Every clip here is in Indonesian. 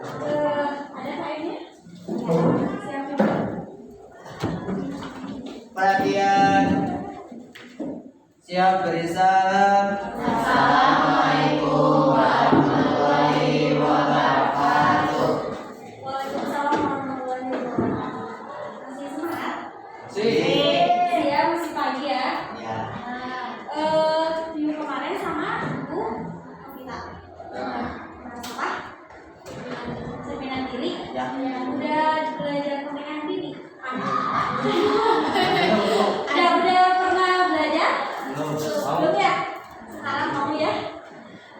Ada kainnya? Siap coba. Perhatian. Siap beri salam. Assalamualaikum warahmatullahi wabarakatuh. Waalaikumsalam warahmatullahi wabarakatuh. Masih semangat? Siap, masih pagi ya? Ya. Minggu kemarin sama Bu Novita. Apa? Cerminan diri. Ya. Udah belajar cerminan diri. Udah pernah belajar? Belum ya? Sekarang mau ya?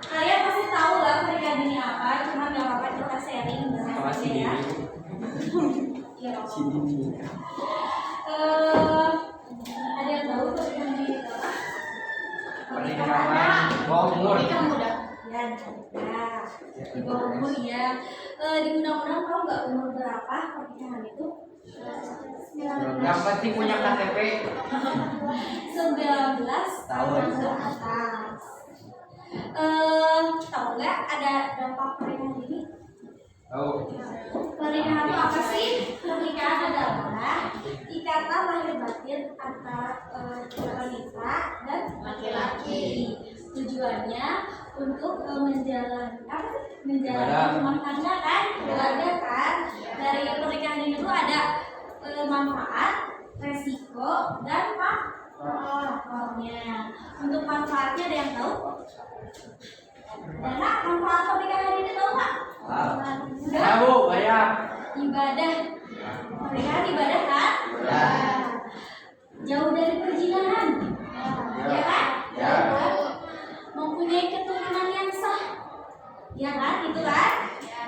Kalian pasti tahu lah pernikahan dini apa, cuma nggak apa-apa kita sharing dengan saya ya. Iya. Ada yang tahu pernikahan dini itu apa? Pernikahan bawah umur. Nikah muda. Ya, di bawah umur ya. Di undang-undang tahu nggak umur berapa pernikahan itu? 19 Yang penting punya KTP. 19 tahun ke atas. Tahu nggak ada dampak pernikahan ini? Tahu. Pernikahan itu apa sih? Pernikahan adalah ikatan lahir batin antara wanita dan laki-laki. Tujuannya untuk menjalani rumah tangga kan, keluarga kan. Dari pernikahan ini tuh ada manfaat, resiko, dan faktornya. Untuk manfaatnya ada yang tahu? Karena manfaat pernikahan ini tahu nggak? Ya Bu, banyak. Ibadah. Pernikahan ibadah kan? Ya. Jauh dari perzinahan. Ya kan? Ya. Mempunyai keturunan yang sah. Ya kan? Itu kan?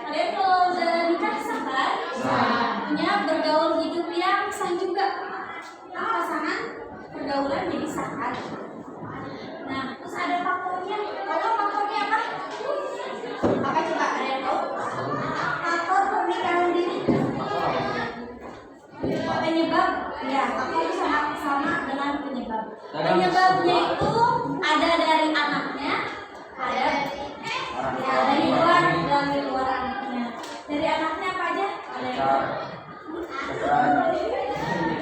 Kalian kalau udah nikah sah kan? Punya bergaul hidup yang sah juga. Pasangan pergaulan jadi sah kan? Nah, terus ada faktornya. Tahu faktornya apa? Apa coba ada yang tahu? Faktor pernikahan dini. Penyebab, ya, faktor itu sama dengan penyebab. Penyebabnya itu ada dari anaknya, ada dari luar anaknya. Dari anaknya apa aja? Ada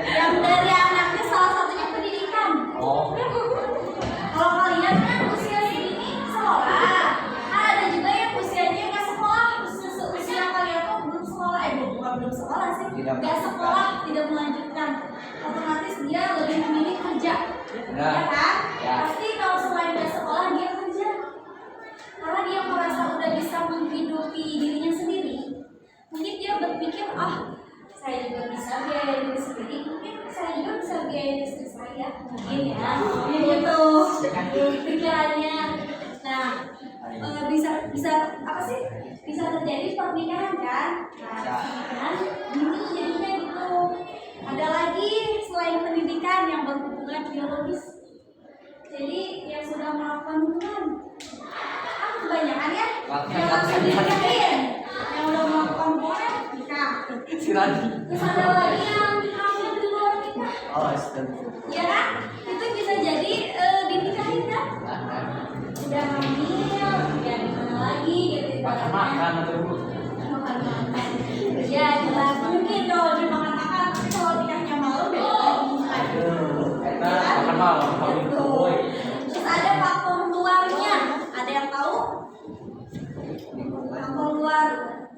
yang dari anaknya salah satunya pendidikan. Kalau kalian kan usia segini sekolah, ada juga yang usianya nggak sekolah, usia kalian tuh belum sekolah, belum sekolah sih, nggak sekolah, tidak melanjutkan, otomatis dia lebih memilih kerja, ya kan? Pasti kalau selain nggak sekolah dia kerja, karena dia merasa udah bisa menghidupi dirinya sendiri. Mungkin dia berpikir, saya juga bisa biaya diri sendiri, mungkin saya juga bisa biaya istri saya, mungkin ya, gitu pikirannya. Nah, bisa apa sih? Bisa terjadi pernikahan kan? Pernikahan ini jadinya gitu. Ada lagi selain pendidikan yang berhubungan biologis. Jadi yang sudah melakukan hubungan, kebanyakan ya yang langsung dinikahin, yang udah melakukan hubungan nikah. Terus ada lagi yang hamil di luar nikah. Ya kan? Itu bisa jadi dinikahin kan? Udah hamil, ya gimana lagi gitu. Makan atau Bu? Makan. Ya jelas mungkin kalau dimakan-makan, tapi kalau nikahnya malam beda lagi. Makan malam. Betul. Terus ada faktor luarnya. Ada yang tahu? Faktor luar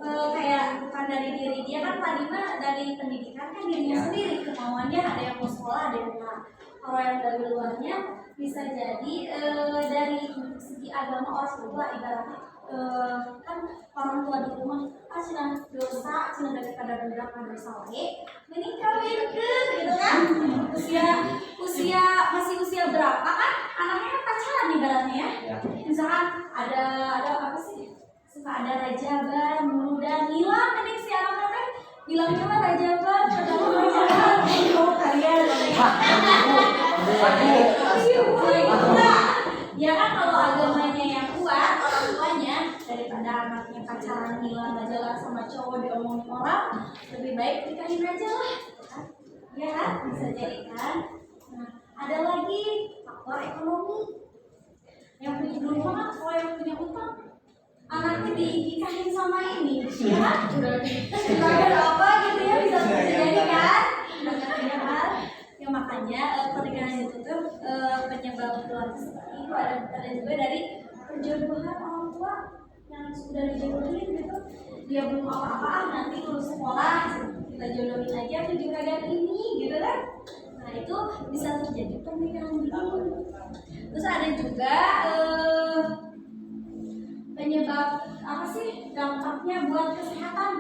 kayak bukan dari diri dia kan, tadi mah dari pendidikan kan dirinya sendiri, kemauannya ada yang mau sekolah, ada yang enggak. Kalau yang dari luarnya bisa jadi dari segi agama orang tua, ibaratnya kan orang tua di rumah cina dosa, cina daripada budak dosa lagi, mending kawinkeun gitu kan. Usia masih usia berapa kan anaknya kan pacaran ibaratnya ya. Misalkan ada apa sih, suka ada rajaban, muda, hilang mending si anak-anak bilangnya mah rajaban, kalian ya kan. Kalau agamanya yang kuat, orang tuanya, daripada anaknya pacaran hilang gak jalan sama cowok diomongin orang, lebih baik nikahin aja lah, ya kan? Bisa jadi kan. Nah, ada lagi faktor ekonomi. Yang punya rumah kan, kalau yang punya utang, anaknya dinikahin sama ini, ya kan? itu ada juga dari perjodohan orang tua yang sudah dijodohin gitu, dia belum apa-apa nanti lulus sekolah kita jodohin aja 7 kalian ini gitu kan. Nah itu bisa terjadi pernikahan dini. Terus ada juga penyebab apa sih dampaknya buat kesehatan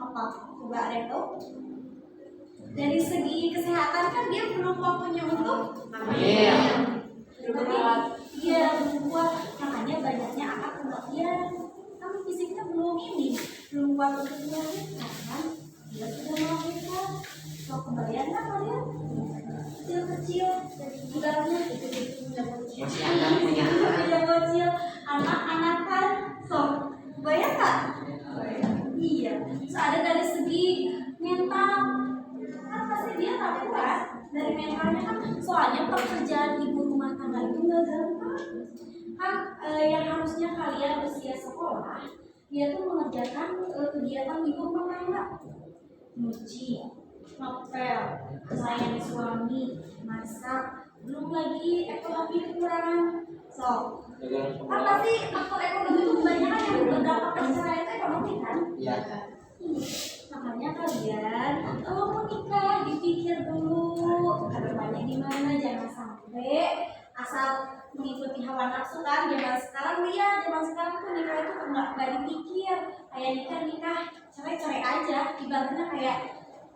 apa? Coba ada yang tahu? Dari segi kesehatan kan dia belum waktunya untuk iya kuat, makanya banyaknya akad kematian. Kan fisiknya belum kuat untuk melahirkan kan? Dia sudah melahirkan. Mau kembalian kan kalian? Kecil-kecil, bulannya gitu udah kecil, anak-anakan, bayang nggak? Iya. Terus ada dari segi mental, kan pasti dia tak kuat dari mentalnya kan, soalnya pekerjaan ibu rumah tangga itu nggak gampang kan. Yang harusnya kalian usia sekolah, dia tuh mengerjakan kegiatan ibu rumah tangga, nyuci, ngepel, melayani suami, masak, belum lagi ekonomi kekurangan. Kan pasti faktor ekonomi itu kebanyakan yang berdampak ke perceraian itu ekonomi kan? Iya. Makanya kalian kalau mau nikah dipikir dulu kedepannya gimana, jangan sampai asal mengikuti hawa nafsu kan. Zaman sekarang tuh nikah itu nggak dipikir, kayak nikah cerai aja, ibaratnya kayak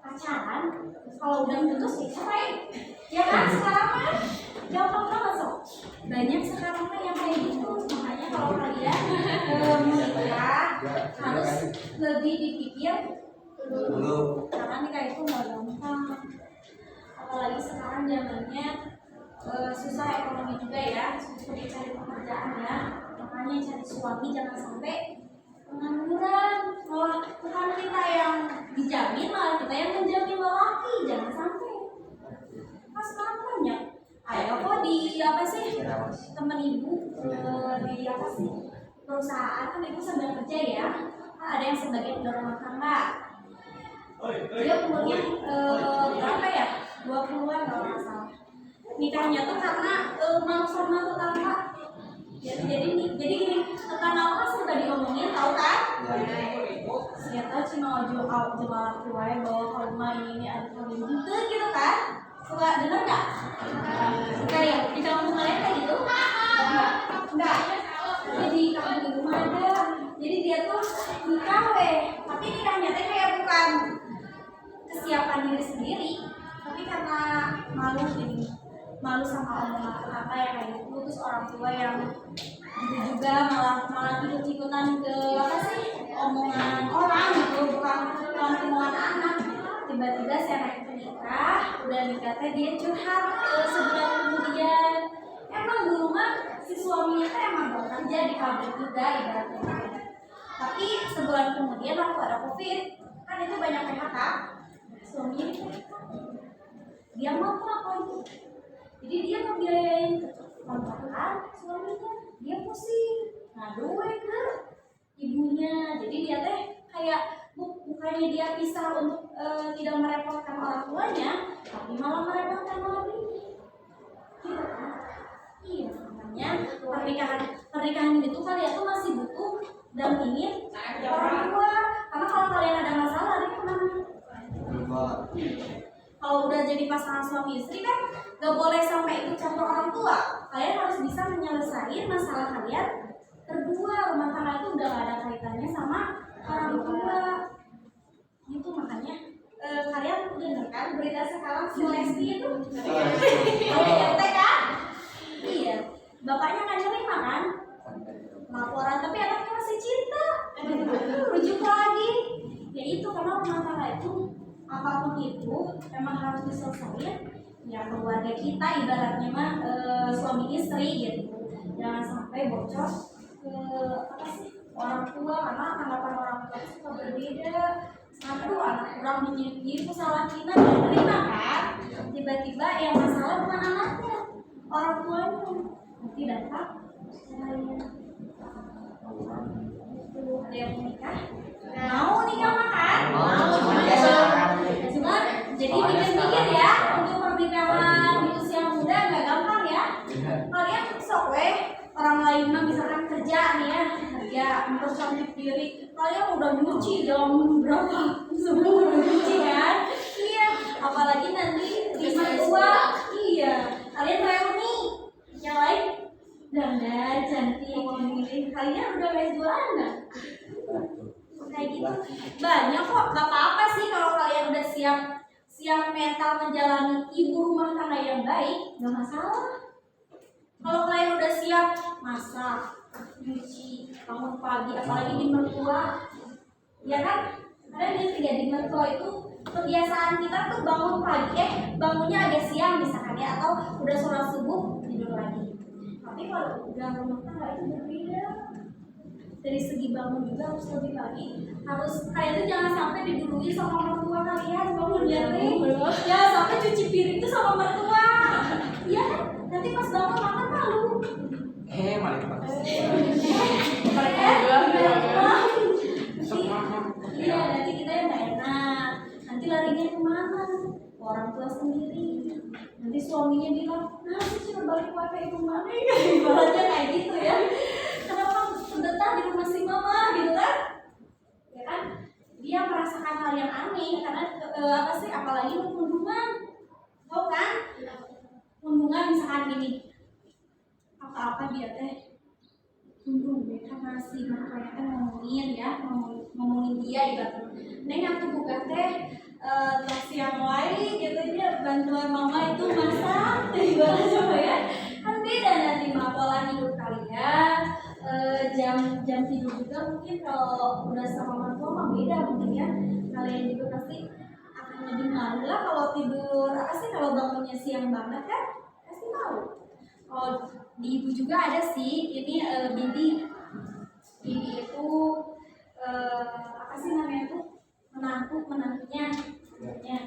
pacaran, kalau udah putus ya cerai, ya kan? Sekarang kan gampang banget banyak sekarang kan yang kayak gitu. Makanya kalau kalian menikah harus lebih dipikir dulu, karena nikah itu nggak gampang, apalagi sekarang zamannya susah ekonomi juga ya, susah cari pekerjaan ya. Makanya cari suami jangan sampai pengangguran, malah bukan kita yang dijamin, malah kita yang menjamin lelaki, jangan sampai. Nah sekarang banyak, ayo kok di apa sih temen ibu di apa sih perusahaan kan ibu sambil kerja ya, ada yang sebagai ibu rumah tangga, dia umurnya berapa ya, 20-an kalau nggak salah. Nikahnya tuh karena mau sama tetangga. Jadi gini, tetangga kan sudah diomongin, tahu kan? Saya tahu cuma jual kue bawa ke rumah ini ada kawin gitu kan? Suka dengar nggak? Suka ya? Di kampung kalian kayak gitu? Enggak. Jadi kampung di rumah ada. Jadi dia tuh nikah tapi nikahnya teh kayak bukan kesiapan diri sendiri, tapi karena malu sama omongan apa yang kayak gitu. Terus orang tua yang juga malah ikut-ikutan ke apa sih omongan orang gitu, bukan omongan anak. Tiba-tiba si anak itu nikah, udah nikah teh dia curhat sebulan kemudian. Emang dulu mah si suaminya teh emang bekerja di pabrik juga ibaratnya, tapi sebulan kemudian waktu ada COVID kan itu banyak PHK, suaminya dia mau apa itu, jadi dia ngebiayain kontrakan suaminya, dia pusing ngadu ke ibunya. Jadi dia teh kayak bukannya dia pisah untuk tidak merepotkan orang tuanya, tapi malah merepotkan orang ini gitu kan. Iya, makanya pernikahan ini tuh kalian tuh masih butuh dampingin orang tua, karena kalau kalian ada masalah dia kemana? Kalau udah jadi pasangan suami istri kan gak boleh sampai ikut campur orang tua. Kalian harus bisa menyelesaikan masalah kalian berdua. Rumah tangga itu udah gak ada kaitannya sama orang tua gitu. Makanya kalian dengar kan berita sekarang si Lesti itu KDRT kan? Iya, bapaknya gak nerima kan laporan, tapi anaknya masih cinta, rujuk lagi. Ya itu karena rumah tangga itu apapun itu memang harus diselesaikan ya, keluarga kita ibaratnya mah suami istri gitu. Jangan sampai bocor ke apa sih orang tua, karena tanggapan orang tua itu suka berbeda. Satu anak kurang menyindir salah kita nggak terima kan, tiba-tiba yang masalah bukan anaknya, orang tuanya nanti dapat caranya. Ada yang menikah? Mau nikah makan? Mau. Cuma jadi mikir-mikir ya, untuk pernikahan di usia muda nggak gampang ya. Kalian sok banyak diri. Kalian udah nyuci jam berapa? Subuh udah nyuci kan? Iya, apalagi nanti di tua. Iya, kalian reuni. Yang lain dandan cantik ini. Kalian udah les jualan nggak? Kayak gitu. Banyak kok, gak apa-apa sih kalau kalian udah siap mental menjalani ibu rumah tangga yang baik, nggak masalah. Kalau kalian udah siap masak, nyuci, bangun pagi, apalagi di mertua, ya kan? Karena di mertua itu kebiasaan kita tuh bangun pagi, bangunnya agak siang misalkan ya, atau udah sholat subuh tidur lagi. Tapi kalau udah rumah tangga itu berbeda. Dari segi bangun juga harus lebih pagi. Harus kalian tuh jangan sampai didului sama mertua kalian bangun ya sampai cuci piring tuh sama mertua. Iya kan? Nanti pas bangun makan malu. Malik Pak. Iya, nanti kita yang gak enak. Nanti larinya kemana? Orang tua sendiri. Nanti suaminya bilang, nah sih balik pakai kemana? Ibaratnya kayak gitu ya. Kenapa betah di rumah si mama gitu kan? Ya kan? Dia merasakan hal yang aneh karena apa sih? Apalagi kunjungan, tau kan? Kunjungan misalkan gini, apa-apa dia teh tunggu deh karena si mertuanya teh ngomongin dia ibaratnya. Neng aku buka teh tas yang lain gitu dia bantuan mama itu masak ibaratnya coba ya. Kan beda nanti pola hidup kalian, jam tidur juga mungkin kalau udah sama mertua mah beda mungkin ya. Kalian juga pasti akan lebih malu lah kalau tidur apa sih kalau bangunnya siang banget kan pasti malu. Kalau di ibu juga ada sih ini bibi itu apa sih namanya tuh menantunya ya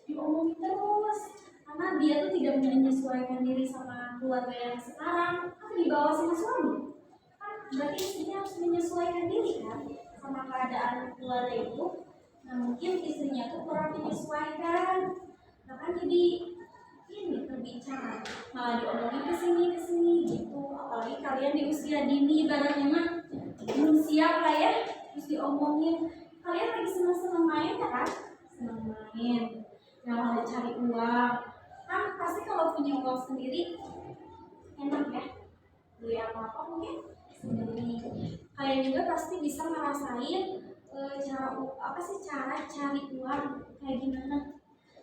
diomongin terus karena dia tuh tidak menyesuaikan diri sama keluarga yang sekarang kan dibawa sama suami kan berarti istrinya harus menyesuaikan diri kan sama keadaan keluarga itu. Nah mungkin istrinya tuh kurang menyesuaikan nah kan jadi ini berbicara malah diomongin kesini gitu. Apalagi kalian di usia dini ibaratnya mah belum siap lah ya terus diomongin. Kalian lagi seneng-seneng main ya kan? Seneng main yang malah cari uang kan pasti kalau punya uang sendiri enak ya beli apa-apa mungkin sendiri. Kalian juga pasti bisa ngerasain cara cari uang kayak gimana.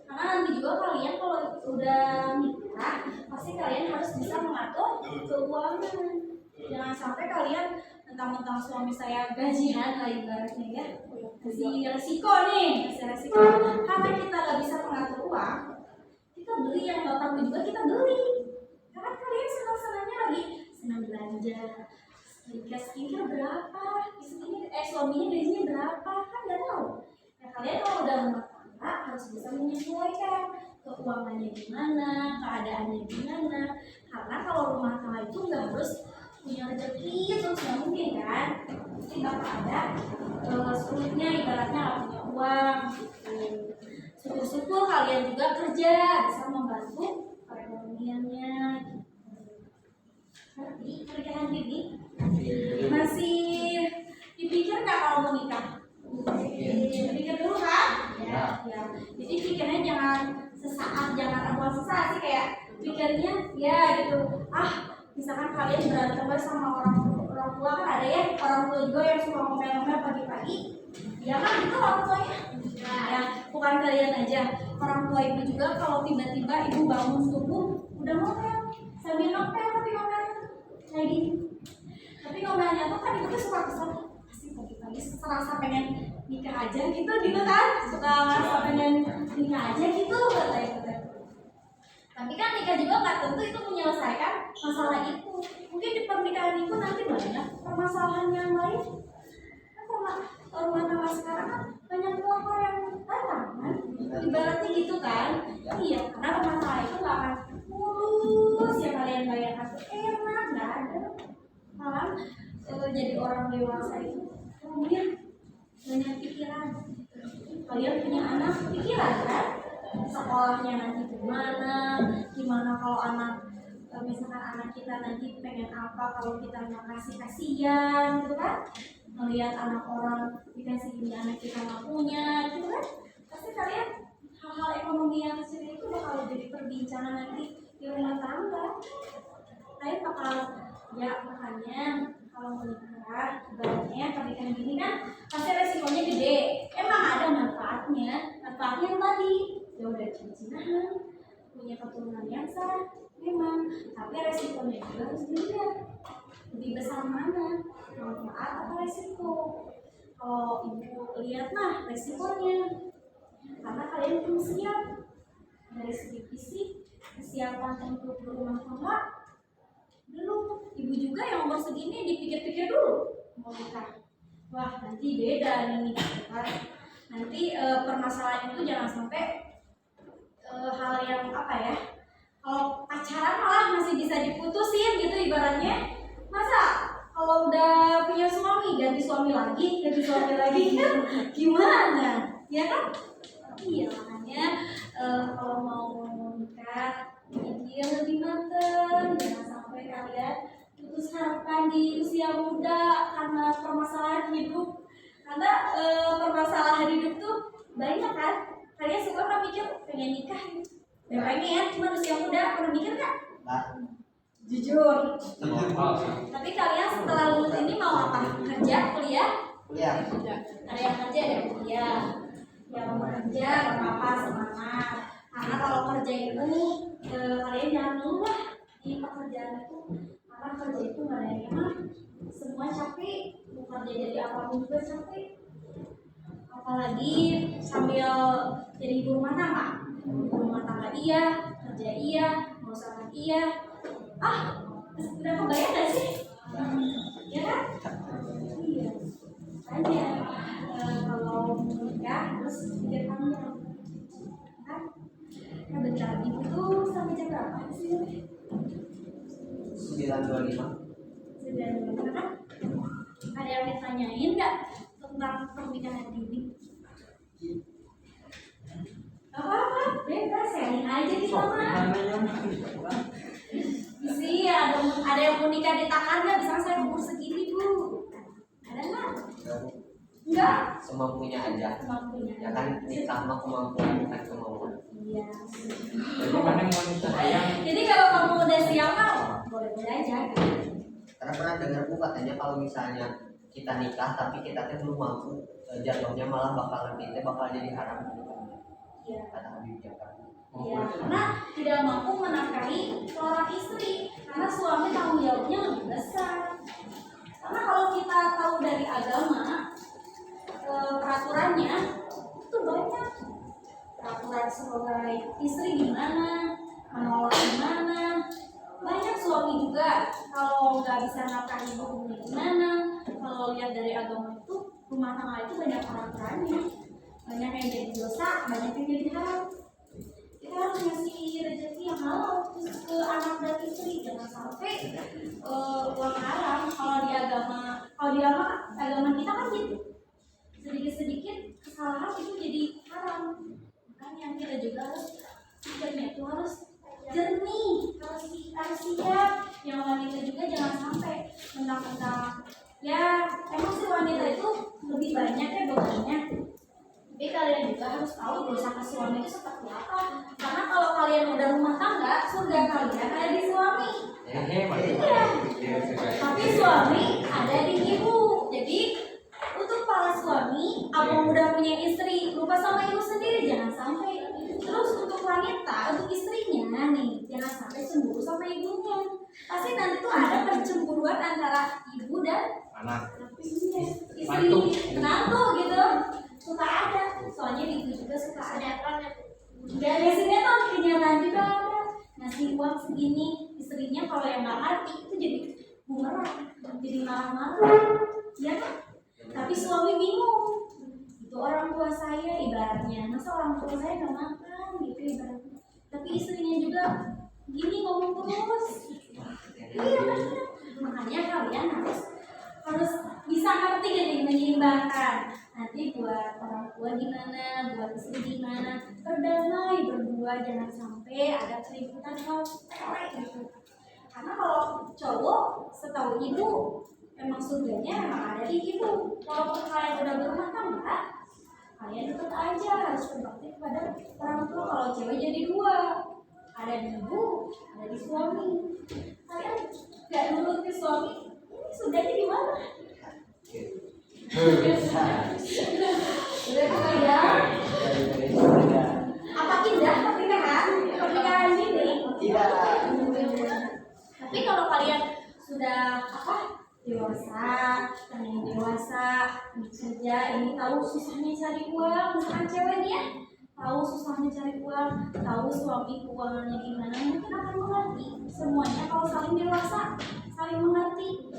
Karena nanti juga kalian kalau udah nikah pasti kalian harus bisa mengatur keuangan. Jangan sampai kalian mentang-mentang suami saya gajian lah ibaratnya ya kasih resiko karena kita gak bisa mengatur uang kita beli yang gak perlu juga kita beli karena kalian senang-senangnya lagi senang belanja skincare berapa suaminya gajinya berapa kan gak tahu ya kalian kalau udah rumah tangga harus bisa menyesuaikan keuangannya gimana keadaannya gimana karena kalau rumah tangga itu gak harus punya rezeki terus nggak mungkin kan pasti bakal ada sulitnya ibaratnya nggak punya uang syukur-syukur kalian juga kerja bisa membantu perekonomiannya. Tapi pernikahan ini masih dipikir nggak kalau mau nikah? Dipikir dulu kan? Ya. Jadi pikirnya jangan sesaat, jangan sesaat sih kayak pikirnya ya gitu misalkan kalian berantem sama orang tua kan ada ya orang tua juga yang suka ngomel-ngomel pagi-pagi ya kan itu orang tuanya ya bukan kalian aja orang tua ibu juga kalau tiba-tiba ibu bangun subuh udah ngomel sambil ngomel tapi ngomelnya kayak gini tapi ngomelnya tuh kan ibu tuh suka kesel pasti pagi-pagi serasa pengen nikah aja gitu kan suka ngerasa pengen nikah aja gitu katanya. Tapi kan nikah juga nggak tentu itu menyelesaikan masalah itu. Mungkin di pernikahan itu nanti banyak permasalahan yang lain. Kan rumah tangga sekarang kan banyak keluarga yang datang kan. Ibaratnya gitu kan. Iya, karena rumah tangga itu nggak akan mulus ya kalian bayar kartu enak nggak ada. Malah jadi orang dewasa itu kemudian banyak pikiran. Kalian punya anak pikiran kan? Sekolahnya nanti gimana kalau anak misalkan anak kita nanti pengen apa kalau kita nggak kasih kasihan gitu kan melihat anak orang dikasih ini anak kita nggak punya gitu kan, pasti kalian hal-hal ekonomi yang kecil itu bakal jadi perbincangan nanti di rumah tangga. Kalian bakal ya makanya kalau menikah ibaratnya pernikahan gini kan pasti resikonya gede. Emang ada manfaatnya yang tadi jauh dari cincinahan, punya keturunan yang sah memang, tapi resikonya juga harus dilihat lebih besar mana, manfaat atau resiko. Kalau ibu lihat nah resikonya, karena kalian belum siap dari segi fisik, kesiapan untuk berumah tangga belum. Ibu juga yang umur segini dipikir-pikir dulu mau nikah, wah nanti beda nih kan. Nanti permasalahan itu jangan sampai hal yang apa ya, kalau pacaran malah masih bisa diputusin gitu ibaratnya. Masa kalau udah punya suami ganti suami lagi gimana ya kan? Iya makanya kalau mau nikah pikir lebih matang, jangan sampai kalian putus harapan di usia muda karena permasalahan hidup. Karena permasalahan hidup tuh banyak kan. Kalian suka kan mikir pengen nikah ya pengen, cuma usia muda pernah mikir nggak? Jujur. Tapi kalian setelah lulus ini mau apa? Kerja, kuliah? Ada yang kerja, ada yang kuliah. Yang mau kerja, gak apa-apa, semangat. Karena kalau kerja itu kalian jangan ngeluh lah di pekerjaan itu. Karena kerja itu gak ada yang enak. Semua capek, mau kerja jadi apapun juga capek. Apalagi sambil jadi ibu rumah tangga. Ibu rumah tangga iya, kerja iya, mau usaha iya. Udah kebayang gak sih? Ya kan? Iya. Makanya kalau menikah harus pikir panjang. Kan? Nah bentar, ibu tuh sampai jam berapa sih? 9.25. 9.25 kan? Ada yang ditanyain nggak tentang pernikahan dini? Apa-apa, bebas, sharing aja di sana. Sih, ada yang mau nikah di tangan nggak? Misalnya saya umur segini bu, ada nggak? Enggak. Semampunya aja. Semampunya. Ya kan nikah mah kemampuan bukan kemauan. Iya. Jadi mana mau nikah sayang? Jadi kalau kamu udah siap mau, boleh-boleh aja. Karena pernah dengar bu katanya kalau misalnya kita nikah tapi kita tuh belum mampu, jatuhnya malah bakal jadi haram. Iya. Kata Habib Jafar. Iya, karena tidak mampu menafkahi seorang istri, karena suami tanggung jawabnya lebih besar. Karena kalau kita tahu dari agama, peraturannya itu banyak. Peraturan sebagai istri gimana, menolak gimana, banyak. Suami juga kalau nggak bisa nafkahi ibunya gimana. Kalau lihat dari agama itu, rumah tangga itu banyak peraturannya, banyak yang jadi dosa, banyak yang jadi haram. Kita harus ngasih rezeki yang halal ke anak dan istri, jangan sampai uang haram. Kalau di agama kita kan gitu, sedikit kesalahan itu jadi haram. Makanya kita juga harus pikirnya itu harus jernih, harus siap. Yang wanita juga jangan sampai mentang-mentang ya emang sih wanita itu lebih banyak ya bebannya. Tapi kalian juga harus tahu dosa ke suami itu seperti apa. Karena kalau kalian udah rumah tangga, surga kalian ada di suami. Iya. Tapi suami ada di ibu. Jadi untuk para suami, abang udah punya istri, lupa sama ibu sendiri, jangan sampai. Terus untuk wanita, untuk istrinya nih, jangan sampai cemburu sama ibunya. Pasti nanti tuh ada percemburuan antara ibu dan anak. Istri, menantu gitu. Suka ada, soalnya itu juga suka ada. Dari sinetron kenyataan juga ada. Ngasih uang segini, istrinya kalau yang nggak ngerti itu jadi bumerang, jadi marah-marah, ya kan? Tapi suami bingung. Itu orang tua saya ibaratnya, masa orang tua saya nggak makan gitu ibaratnya. Tapi istrinya juga gini ngomong terus. Iya kan? Makanya kalian harus bisa ngerti jadi menyeimbangkan. Nanti buat orang tua gimana, buat istri gimana, berdamai berdua, jangan sampai ada keributan kalau cewek gitu. Karena kalau cowok setahu ibu memang surganya memang ada di ibu. Walaupun kalian udah berumah tangga, kalian tetap aja harus berbakti kepada orang tua. Kalau cewek jadi dua, ada di ibu, ada di suami. Kalian nggak nurut ke suami, ini surganya di mana? Udah kebayang? Apa indah pernikahan ini? Tidak. Tapi kalau kalian sudah dewasa, bekerja, ini tahu susahnya cari uang, misalkan cewek nih ya, tahu susahnya cari uang, tahu suami keuangannya gimana, mungkin akan mengerti semuanya kalau saling dewasa, saling mengerti.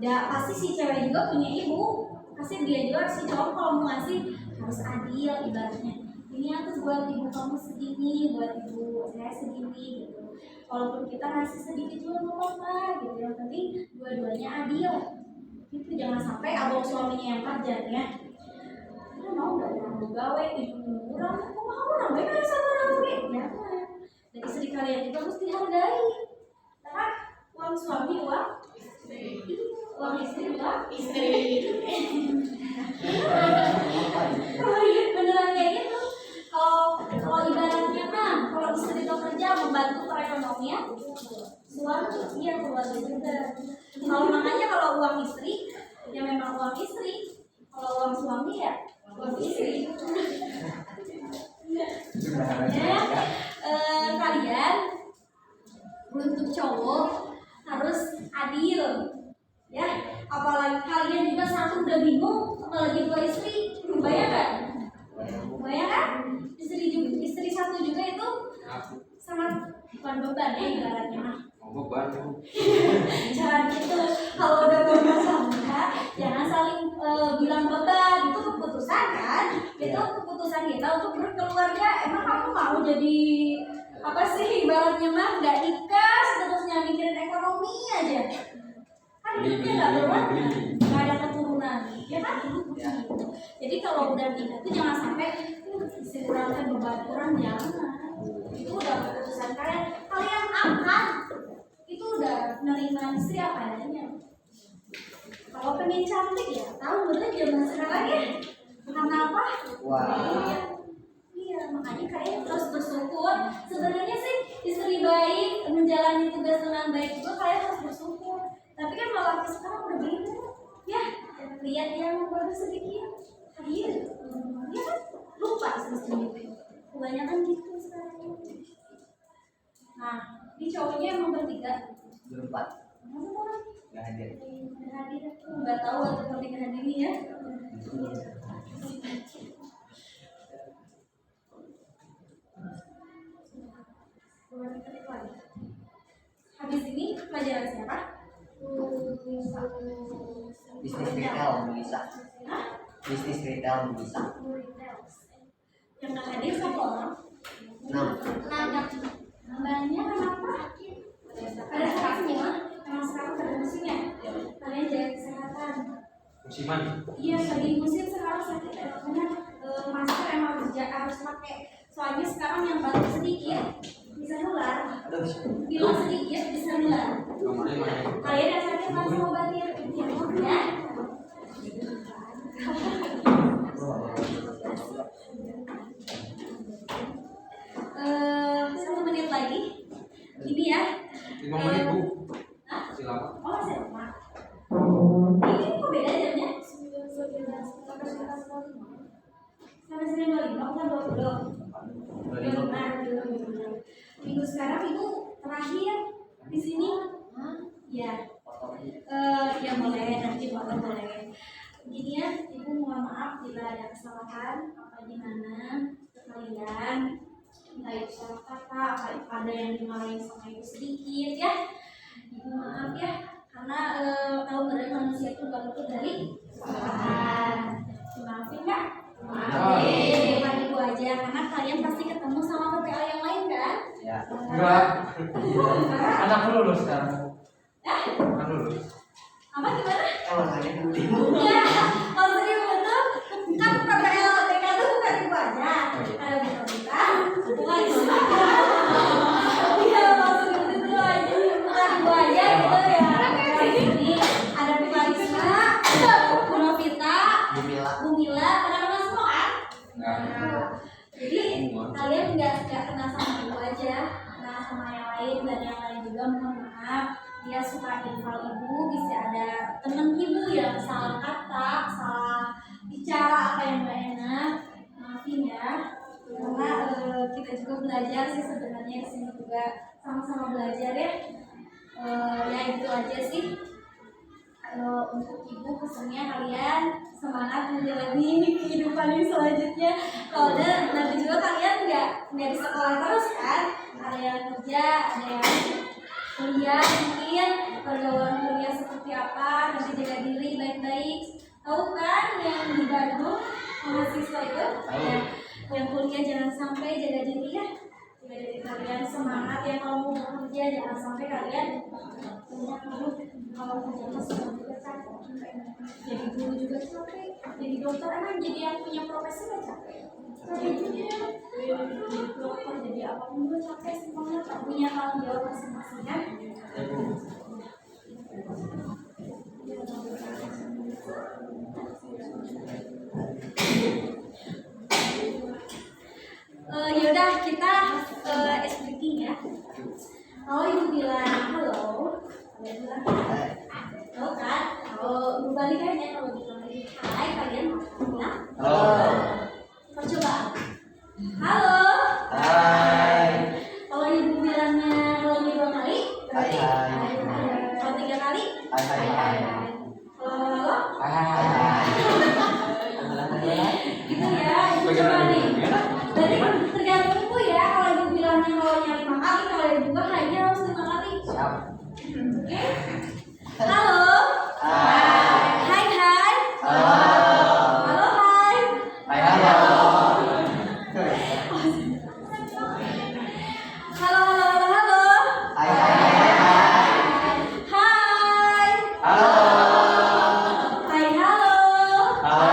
Ya pasti si cewek juga punya ibu, pasti dia juga si cowok kalau mau ngasih harus adil ibaratnya. Ini aku buat ibu kamu segini, buat ibu saya segini gitu. Walaupun kita ngasih sedikit juga nggak apa-apa gitu, yang penting dua-duanya adil. Itu jangan sampai abang suaminya yang kerja ya. Kita mau nggak mau gawe ibu murah, kok mau orang gawe kan sama orang gawe ya. Dan istri kalian juga harus dihargai. Karena uang suami uang uang istri uang istri. Beneran kayak gitu. Kalau ibaratnya kan, kalau istri itu kerja membantu perekonomian suami, iya keluarga juga. Kalau makanya kalau uang istri, ya memang uang istri. Kalau uang suami ya uang istri. Ya, kalian untuk cowok harus adil, ya. Apalagi kalian juga satu udah bingung, apalagi dua istri, bayangkan? Bayangkan? Istri satu juga itu sangat bukan beban ya ibaratnya mah. Jangan gitu. Kalau udah bermasalah, jangan saling bilang beban. Itu keputusan kan? Itu keputusan kita untuk berkeluarga. Emang kamu mau jadi apa sih ibaratnya mah? Nggak nikah, seterusnya mikirin ekonomi aja. Kan hidupnya nggak berwarna, nggak ada keturunan, ya kan? Jadi kalau udah nikah itu jangan sampai istilahnya beban kurang, jangan. Itu udah keputusan kalian akan itu udah menerima istri apa adanya. Kalau pengen cantik ya tahu betul zaman sekarang ya, karena apa? Iya, makanya kalian terus bersyukur. Sebenarnya sih istri baik menjalani tugas dengan baik juga kalian harus bersyukur. Tapi kan malah sekarang udah beda, ya. Lihat yang baru sedikit, iya, ya kan? Lupa sendiri. Kebanyakan gitu sekarang. Nah, di cowoknya emang bertiga. Berempat. Masa orang? Nggak hadir. Nggak hadir. Nggak tahu atau pernikahan ini ya. Habis ini pelajaran siapa? Bisnis retail bisa. Bisnis retail bisa. Yang nggak hadir siapa orang? 6. Nambahnya kenapa? Ada sehat semua. Emang sekarang pada musimnya. Kalian jaga kesehatan. Musiman. Iya, lagi musim sekarang sakit. Makanya masker emang harus pakai. Soalnya sekarang yang batuk sedikit bisa nular. Bilang sedikit bisa nular. Kalian yang sakit langsung obatin ya. Satu menit lagi. Ini ya. 5 menit Bu. Hah? Masih lama. Oh masih lama. Ini kok beda jamnya? Sampai 9.25 bukan 20. Minggu sekarang itu terakhir di sini. Ya. Ya boleh nanti foto boleh. Gini ya, Ibu mohon maaf bila ada kesalahan apa gimana kalian. Entah itu salah kata, ada yang dimarahin sama ibu sedikit ya. Ibu maaf ya, karena tahu dari manusia itu gak luput dari kesalahan. Dimaafin nggak? Maafin. Bukan ibu aja, karena kalian pasti ketemu sama PPL yang lain kan? Ya. Enggak. Anakku lulus sekarang. Ya? Kan lulus. Apa gimana? Kalau saya penting. Ya, kalau serius itu kan PPL TK itu bukan ibu aja. Ada kita, bukan ibu aja. Iya, maksudnya itu aja bukan ibu aja gitu ya. Ini ada Piparisma, Mila. Bu Mila, pernah kenal semua kan? Enggak. Nah, jadi kalian nggak kenal sama ibu aja, kenal sama yang lain dan yang lain juga mohon maaf. Dia suka infal ibu, bisa ada temen ibu yang salah kata, salah bicara apa yang nggak enak, maafin ya. Karena kita juga belajar sih sebenarnya di sini juga sama-sama belajar ya. Ya itu aja sih. Untuk ibu pesannya kalian semangat menjalani kehidupan yang selanjutnya. Kalau nanti juga kalian nggak di sekolah terus kan, ada yang kerja, ada yang kuliah mungkin, pergaulan kuliah seperti apa, nanti jaga diri baik-baik. Tahu kan yang di Bandung mahasiswa itu yang kuliah jangan sampai jaga diri ya. Jaga diri kalian semangat ya, kalau mau kerja jangan sampai kalian kalau kerja masih juga capek, jadi guru juga capek, jadi dokter emang jadi yang punya profesi nggak capek, jadi dokter jadi apapun juga capek semuanya, tak punya tanggung jawab masing-masing kan. Yaudah kita speaking ya. Kalau ibu bilang halo, kalian bilang halo kan? Kalau ibu balik aja, kalau bilang hai kalian bilang Halo. percobaan. Halo. Hai. Kalau ibu bilangnya kalau ini 2 kali, Hai, hai. kalau 3 kali, Hai, hai, hai. kalau halo, Hai. gitu ya. Ibu coba nih. Jadi tergantung ibu ya. Kalau ibu bilangnya halonya 5 kali, kalau ibu juga hanya harus 5 kali. Siap. Oke. Halo. Hai. Hai hai. Halo. Halo hai. Hai, halo. Halo halo halo. Hai, hai, hai, hai. Hai. Halo. Hai halo. Halo.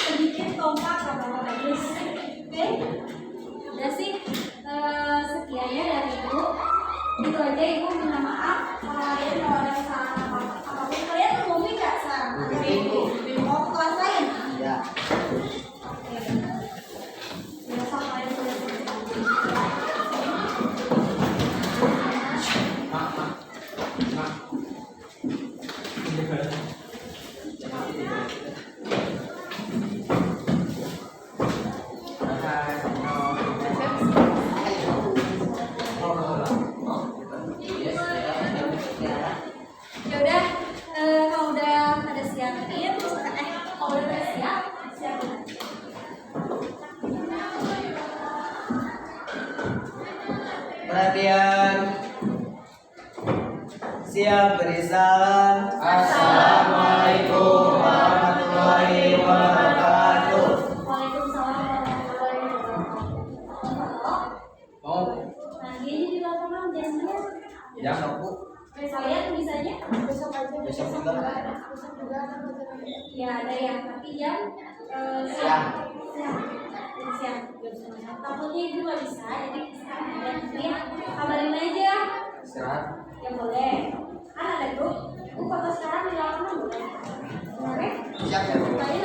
Sedikit kompak sama bagus. Oke. Udah sih sekian ya dari ibu. Itu aja ibu minta maaf kalau kalian kalau ada kesalahan apapun. Kalian mau movie nggak sekarang? Mau ke kelas lain? Ya. Oke. Biasa kalian sudah selesai. Mak. Ya udah, kalau udah pada siapin, kalau udah pada siapin. Perhatian. Siap beri salam. Assalamualaikum warahmatullahi wabarakatuh. Waalaikumsalam warahmatullahi wabarakatuh. Mau? Nah, dia di lapangan biasanya. Ya. Besok, Bu. Kalian bisanya besok aja. Besok juga. Besok juga kan ya ada yang tapi jam Siang. Siang. Takutnya ibu nggak bisa, jadi sekarang ada nanti kabarin aja. Istirahat. Ya boleh. Kan ada grup. Bu foto sekarang di lapangan boleh. Oke. Siap ya, Bu. Tadi